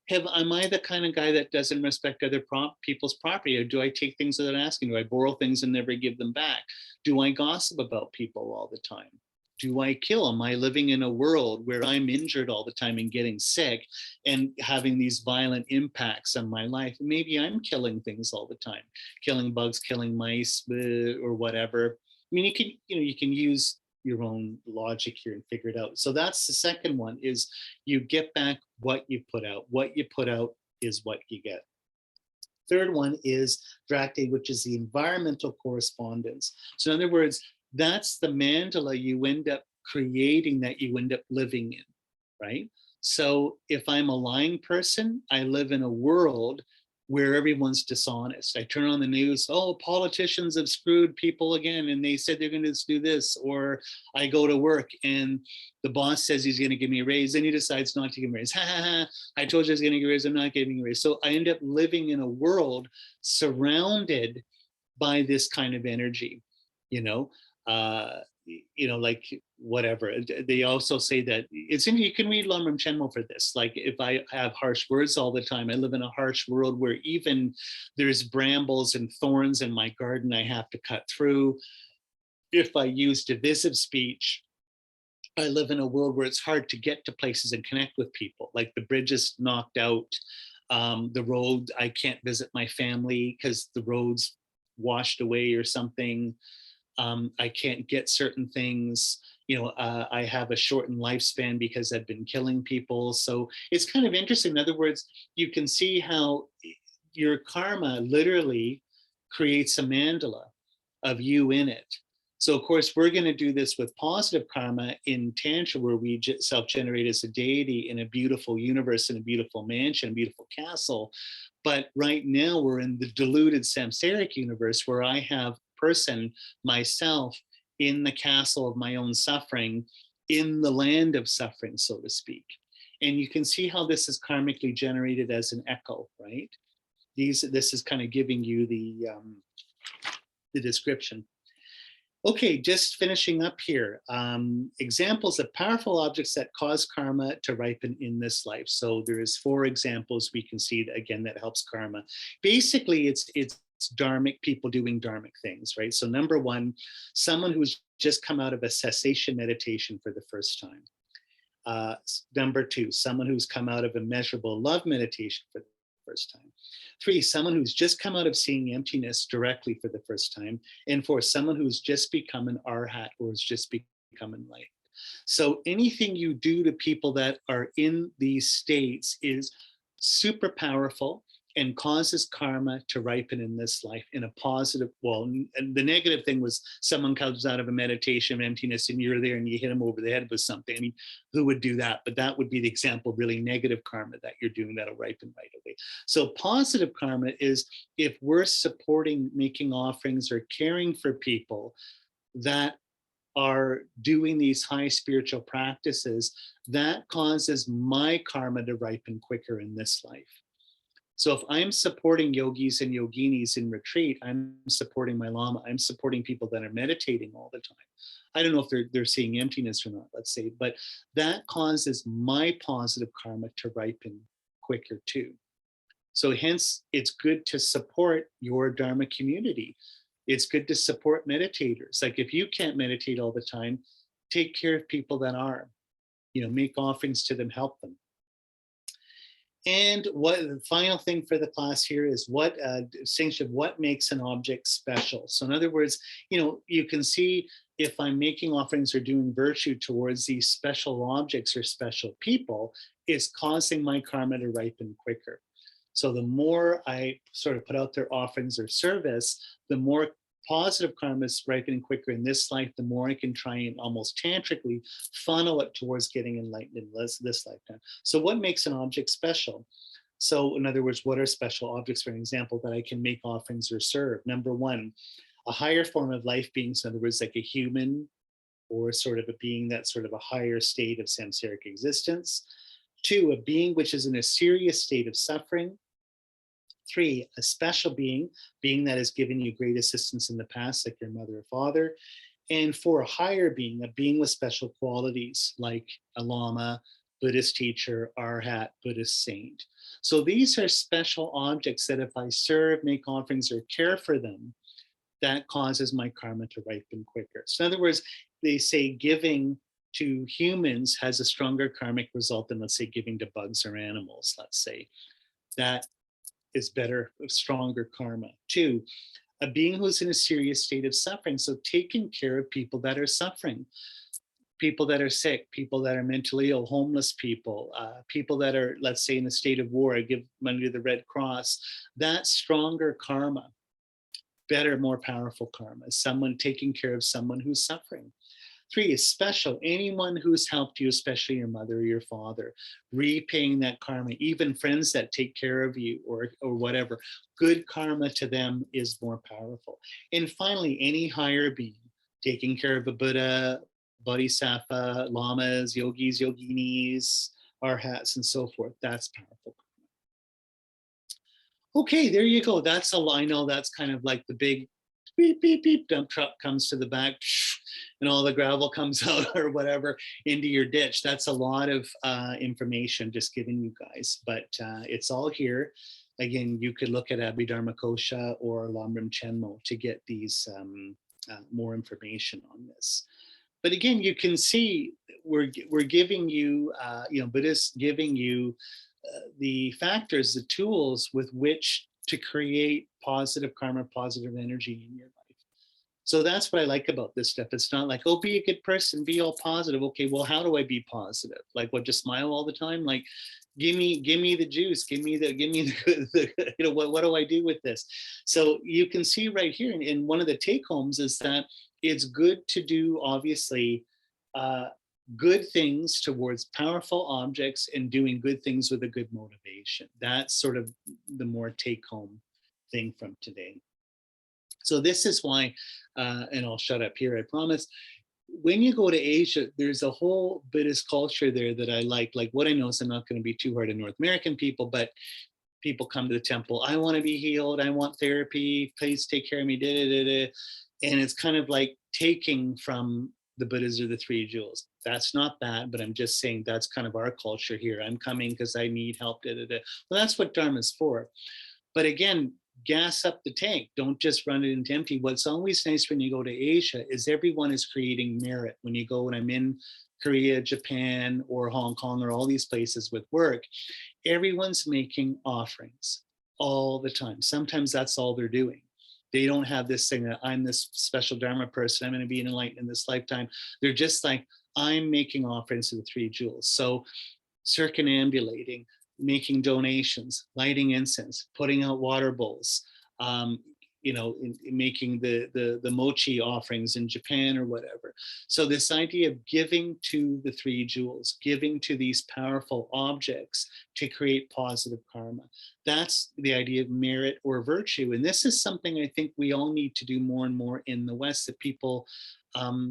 am I the kind of guy that doesn't respect other people's property? Or do I take things without asking? Do I borrow things and never give them back? Do I gossip about people all the time? Do I kill? Am I living in a world where I'm injured all the time and getting sick and having these violent impacts on my life? Maybe I'm killing things all the time, killing bugs, killing mice, or whatever. I mean, you can use your own logic here and figure it out. So that's the second one, is you get back what you put out. What you put out is what you get. Third one is Drakti, which is the environmental correspondence. So in other words, that's the mandala you end up creating, that you end up living in, right? So if I'm a lying person, I live in a world where everyone's dishonest. I turn on the news, oh, politicians have screwed people again, and they said they're going to do this. Or I go to work and the boss says he's going to give me a raise, then he decides not to give me a raise. Ha ha ha, I told you I was going to give a raise, I'm not giving a raise. So I end up living in a world surrounded by this kind of energy, like whatever. They also say that you can read LamRim Chenmo for this. Like if I have harsh words all the time, I live in a harsh world where even there's brambles and thorns in my garden I have to cut through. If I use divisive speech, I live in a world where it's hard to get to places and connect with people. Like the bridge is knocked out, the road, I can't visit my family because the road's washed away or something. I can't get certain things. I have a shortened lifespan because I've been killing people. So it's kind of interesting. In other words, you can see how your karma literally creates a mandala of you in it. So of course, we're going to do this with positive karma in Tantra, where we self-generate as a deity in a beautiful universe, in a beautiful mansion, a beautiful castle. But right now we're in the diluted samsaric universe, where I have person, myself, in the castle of my own suffering, in the land of suffering, so to speak. And you can see how this is karmically generated as an echo, right? This is kind of giving you the description. Okay, just finishing up here. Examples of powerful objects that cause karma to ripen in this life. So there's 4 examples we can see, again, that helps karma. Basically, it's dharmic people doing dharmic things, right? So number 1, someone who's just come out of a cessation meditation for the first time. Number 2, someone who's come out of immeasurable love meditation for the first time. 3, someone who's just come out of seeing emptiness directly for the first time. And 4, someone who's just become an arhat or has just become enlightened. So anything you do to people that are in these states is super powerful and causes karma to ripen in this life in a positive, well, and the negative thing was someone comes out of a meditation of emptiness and you're there and you hit them over the head with something. I mean, who would do that? But that would be the example of really negative karma that you're doing that'll ripen right away. So positive karma is if we're supporting, making offerings or caring for people that are doing these high spiritual practices, that causes my karma to ripen quicker in this life. So if I'm supporting yogis and yoginis in retreat, I'm supporting my Lama, I'm supporting people that are meditating all the time. I don't know if they're seeing emptiness or not, let's say, but that causes my positive karma to ripen quicker too. So hence, it's good to support your Dharma community. It's good to support meditators. Like if you can't meditate all the time, take care of people that are, make offerings to them, help them. And what the final thing for the class here is what distinction, what makes an object special. So in other words, you can see if I'm making offerings or doing virtue towards these special objects or special people, it's causing my karma to ripen quicker. So the more I sort of put out their offerings or service, the more positive karma is ripening quicker in this life, the more I can try and almost tantrically funnel it towards getting enlightened in this lifetime. So what makes an object special? So in other words, what are special objects, for an example, that I can make offerings or serve? Number 1, a higher form of life being, so in other words, like a human or sort of a being that's sort of a higher state of samsaric existence. 2, a being which is in a serious state of suffering. 3, a special being that has given you great assistance in the past, like your mother or father. And 4, a higher being, a being with special qualities, like a Lama, Buddhist teacher, Arhat, Buddhist saint. So these are special objects that if I serve, make offerings, or care for them, that causes my karma to ripen quicker. So in other words, they say giving to humans has a stronger karmic result than, let's say, giving to bugs or animals, let's say. That is better, stronger karma. 2, a being who's in a serious state of suffering. So taking care of people that are suffering, people that are sick, people that are mentally ill, homeless people, people that are, let's say, in a state of war, give money to the Red Cross. That's stronger karma, better, more powerful karma. Someone taking care of someone who's suffering. 3 is special. Anyone who's helped you, especially your mother or your father, repaying that karma, even friends that take care of you or whatever, good karma to them is more powerful. And finally, any higher being, taking care of a Buddha, Bodhisattva, Lamas, yogis, yoginis, arhats, and so forth, that's powerful. Okay, there you go. That's a line. I know that's kind of like the big beep, beep, beep, dump truck comes to the back and all the gravel comes out or whatever into your ditch. That's a lot of information just giving you guys, but it's all here. Again, you could look at Abhidharma Kosha or LamRim Chenmo to get these more information on this. But again, you can see we're giving you, Buddhists giving you the factors, the tools with which to create positive karma, positive energy in your life. So that's what I like about this stuff. It's not like, oh, be a good person, be all positive. Okay, well, how do I be positive? Like, what, just smile all the time? Like, give me the juice, give me the what do I do with this? So you can see right here, in one of the take homes is that it's good to do, obviously, good things towards powerful objects and doing good things with a good motivation. That's sort of the more take home thing from today. So this is why, and I'll shut up here, I promise. When you go to Asia, there's a whole Buddhist culture there that I like. Like what I know is I'm not going to be too hard on North American people, but people come to the temple. I want to be healed. I want therapy. Please take care of me. Da, da, da, da. And it's kind of like taking from the Buddhas or the three jewels. That's not bad, but I'm just saying that's kind of our culture here. I'm coming because I need help. Da, da, da. Well, that's what Dharma's for. But again, gas up the tank. Don't just run it into empty. What's always nice when you go to Asia is everyone is creating merit. When you go, when I'm in Korea, Japan, or Hong Kong, or all these places with work, everyone's making offerings all the time. Sometimes that's all they're doing. They don't have this thing that I'm this special Dharma person, I'm going to be enlightened in this lifetime. They're just like, I'm making offerings to the three jewels. So circumambulating, making donations, lighting incense, putting out water bowls, making the mochi offerings in Japan or whatever. So this idea of giving to the three jewels, giving to these powerful objects to create positive karma. That's the idea of merit or virtue. And this is something I think we all need to do more and more in the West that people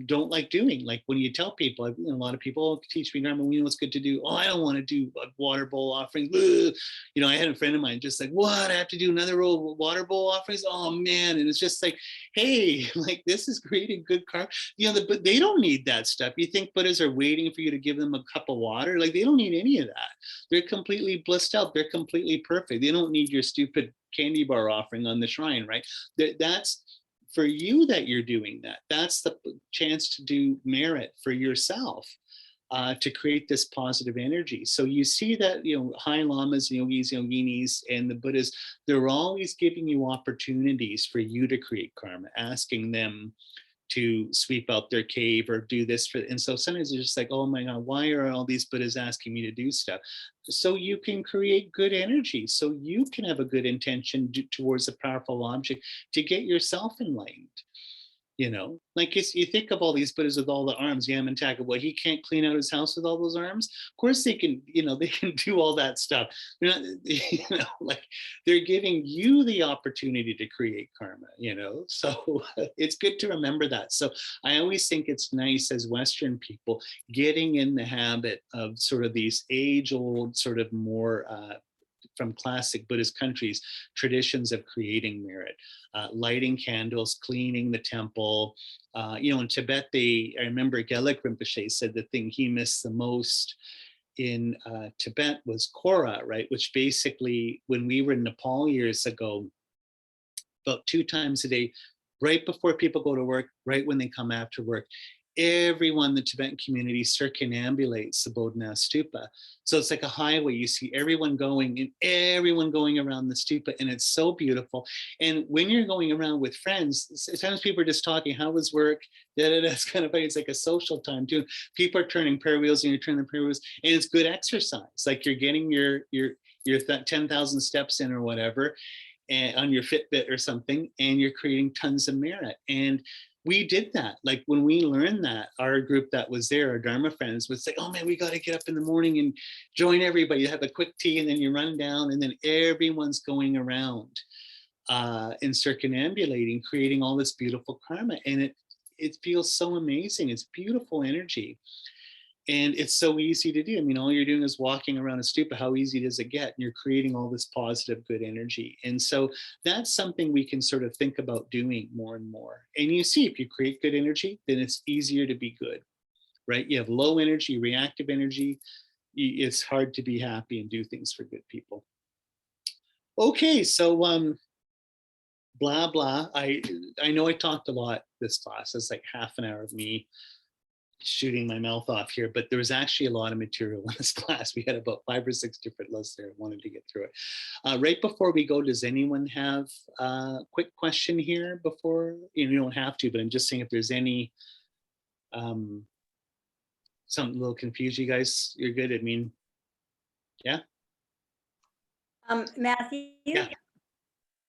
don't like doing. Like when you tell people, a lot of people teach me Dharma, we know what's good to do. Oh, I don't want to do a water bowl offering. I had a friend of mine just like, what? I have to do another row of water bowl offerings? Oh man. And it's just like, hey, like this is creating good karma. But they don't need that stuff. You think Buddhas are waiting for you to give them a cup of water? Like they don't need any of that. They're completely blissed out. They're completely perfect. They don't need your stupid candy bar offering on the shrine, right? That's for you that you're doing that. That's the chance to do merit for yourself, to create this positive energy. So you see that, high lamas, yogis, yoginis, and the Buddhas, they're always giving you opportunities for you to create karma, asking them to sweep out their cave or do this for, and so sometimes it's just like, oh my God, why are all these Buddhas asking me to do stuff? So you can create good energy, so you can have a good intention towards a powerful object to get yourself enlightened. Like you think of all these Buddhas with all the arms, Yamantaka, well, he can't clean out his house with all those arms. Of course they can, they can do all that stuff. They're not, like they're giving you the opportunity to create karma, so it's good to remember that. So I always think it's nice as Western people getting in the habit of sort of these age-old, sort of more from classic Buddhist countries, traditions of creating merit, lighting candles, cleaning the temple. In Tibet, I remember Gelek Rinpoche said the thing he missed the most in Tibet was Kora, right? Which basically, when we were in Nepal years ago, about 2 times a day, right before people go to work, right when they come after work, everyone in the Tibetan community circumambulates the Bodhanath Stupa. So it's like a highway. You see everyone going around the stupa, and it's so beautiful. And when you're going around with friends, sometimes people are just talking, how was work? It's kind of funny. It's like a social time too. People are turning prayer wheels, and you're turning the prayer wheels, and it's good exercise. Like you're getting your 10,000 steps in or whatever, and on your Fitbit or something, and you're creating tons of merit. And we did that. Like when we learned that, our group that was there, our Dharma friends, would say, oh man, we got to get up in the morning and join everybody. You have a quick tea, and then you run down, and then everyone's going around and circumambulating, creating all this beautiful karma. And it feels so amazing. It's beautiful energy. And it's so easy to do. I mean, all you're doing is walking around a stupa. How easy does it get? And you're creating all this positive, good energy. And so that's something we can sort of think about doing more and more. And you see, if you create good energy, then it's easier to be good, right? You have low energy, reactive energy. It's hard to be happy and do things for good people. Okay, so blah, blah. I know I talked a lot this class. It's like half an hour of me shooting my mouth off here, but there was actually a lot of material in this class. We had about 5 or 6 different lists there. I wanted to get through it. Right before we go, does anyone have a quick question here before? You don't have to, but I'm just saying if there's any, something a little confused, you guys, you're good. I mean, yeah. Matthew? Yeah.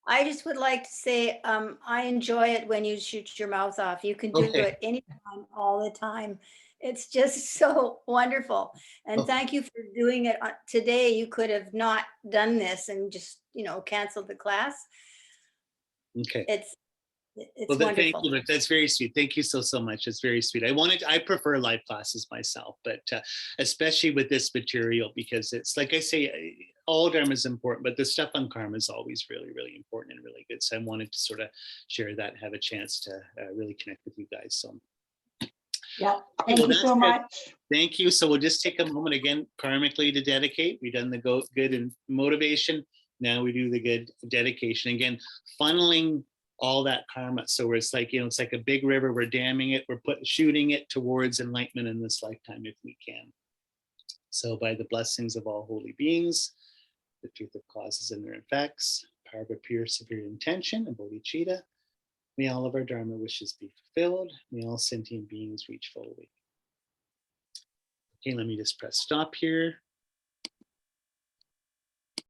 I just would like to say, I enjoy it when you shoot your mouth off. You can do it anytime, all the time. It's just so wonderful. And thank you for doing it today. You could have not done this and just, canceled the class. Okay. It's It's Thank wonderful. you. That's very sweet. Thank you so much. It's very sweet. I prefer live classes myself, but especially with this material, because it's like I say, all Dharma is important, but the stuff on karma is always really, really important and really good. So I wanted to sort of share that and have a chance to really connect with you guys. So yeah, thank you so much. Thank you. So we'll just take a moment again, karmically, to dedicate. We've done the good and motivation. Now we do the good dedication. Again, funneling all that karma. So it's like, it's like a big river. We're damming it. We're shooting it towards enlightenment in this lifetime if we can. So by the blessings of all holy beings, the truth of causes and their effects, power of a pure, severe intention, and bodhicitta, may all of our Dharma wishes be fulfilled. May all sentient beings reach full awakening. Okay, let me just press stop here.